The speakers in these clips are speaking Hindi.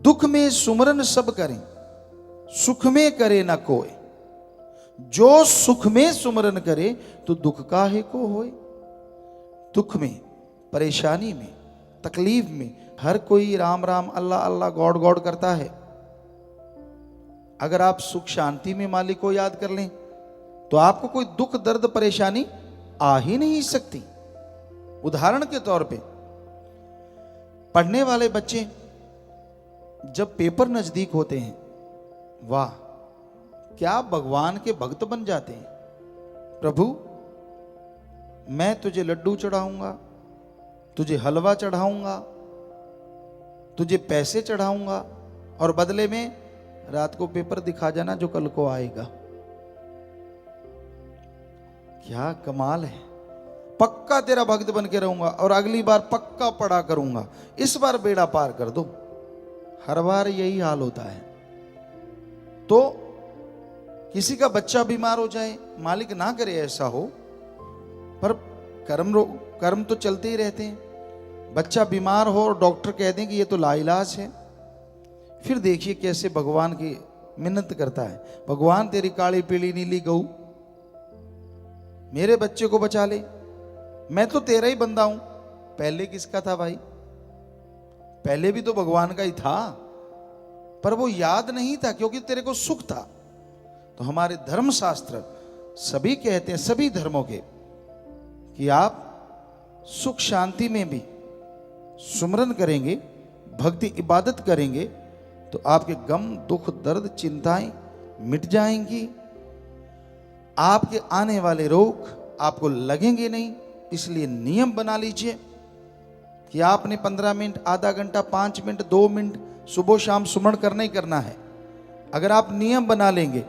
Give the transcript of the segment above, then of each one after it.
दुख में सुमरन सब करें, सुख में करे ना कोई। जो सुख में सुमरन करे तो दुख काहे को होए। दुख में, परेशानी में, तकलीफ में हर कोई राम राम अल्लाह अल्लाह गॉड गॉड करता है। अगर आप सुख शांति में मालिक को याद कर लें तो आपको कोई दुख दर्द परेशानी आ ही नहीं सकती। उदाहरण के तौर पे पढ़ने वाले बच्चे जब पेपर नजदीक होते हैं, वाह क्या भगवान के भक्त बन जाते हैं। प्रभु मैं तुझे लड्डू चढ़ाऊंगा, तुझे हलवा चढ़ाऊंगा, तुझे पैसे चढ़ाऊंगा और बदले में रात को पेपर दिखा जाना जो कल को आएगा। क्या कमाल है। पक्का तेरा भक्त बन के रहूंगा और अगली बार पक्का पढ़ा करूंगा, इस बार बेड़ा पार कर दो। हर बार यही हाल होता है। तो किसी का बच्चा बीमार हो जाए, मालिक ना करे ऐसा हो, पर कर्म तो चलते ही रहते हैं। बच्चा बीमार हो और डॉक्टर कह दें कि ये तो लाइलाज है, फिर देखिए कैसे भगवान की मिन्नत करता है। भगवान तेरी काली पीली नीली गऊ मेरे बच्चे को बचा ले, मैं तो तेरा ही बंदा हूं। पहले किसका था भाई? पहले भी तो भगवान का ही था, पर वो याद नहीं था क्योंकि तेरे को सुख था। तो हमारे धर्मशास्त्र सभी कहते हैं, सभी धर्मों के, कि आप सुख शांति में भी सुमरन करेंगे, भक्ति इबादत करेंगे तो आपके गम दुख दर्द चिंताएं मिट जाएंगी। आपके आने वाले रोग आपको लगेंगे नहीं। इसलिए नियम बना लीजिए कि आपने 15 मिनट, आधा घंटा, 5 मिनट, 2 मिनट सुबह शाम सुमरण करना ही करना है। अगर आप नियम बना लेंगे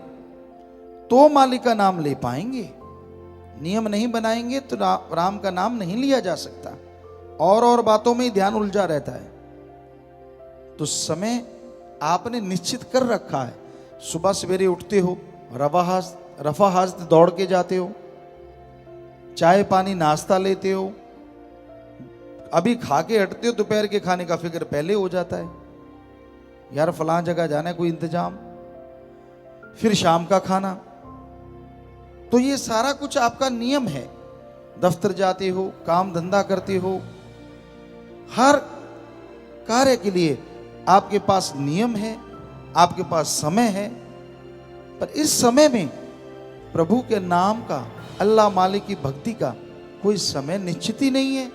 तो मालिक का नाम ले पाएंगे। नियम नहीं बनाएंगे तो राम का नाम नहीं लिया जा सकता। और बातों में ही ध्यान उलझा रहता है। तो समय आपने निश्चित कर रखा है। सुबह सवेरे उठते हो, रफा हस्त दौड़ के जाते हो, चाय पानी नाश्ता लेते हो, अभी खा के हटते हो, दोपहर के खाने का फिक्र पहले हो जाता है, यार फलां जगह जाना है, कोई इंतजाम, फिर शाम का खाना। तो ये सारा कुछ आपका नियम है। दफ्तर जाते हो, काम धंधा करते हो, हर कार्य के लिए आपके पास नियम है, आपके पास समय है। पर इस समय में प्रभु के नाम का, अल्लाह मालिक की भक्ति का कोई समय निश्चित ही नहीं है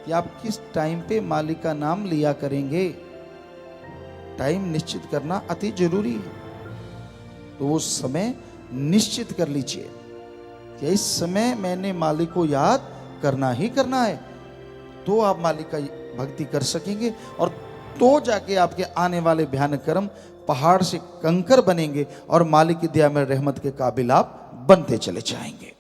कि आप किस टाइम पे मालिक का नाम लिया करेंगे। टाइम निश्चित करना अति जरूरी है। तो वो समय निश्चित कर लीजिए कि इस समय मैंने मालिक को याद करना ही करना है, तो आप मालिक का भक्ति कर सकेंगे और तो जाके आपके आने वाले भयानक कर्म पहाड़ से कंकर बनेंगे और मालिक की दया में रहमत के काबिल आप बनते चले जाएंगे।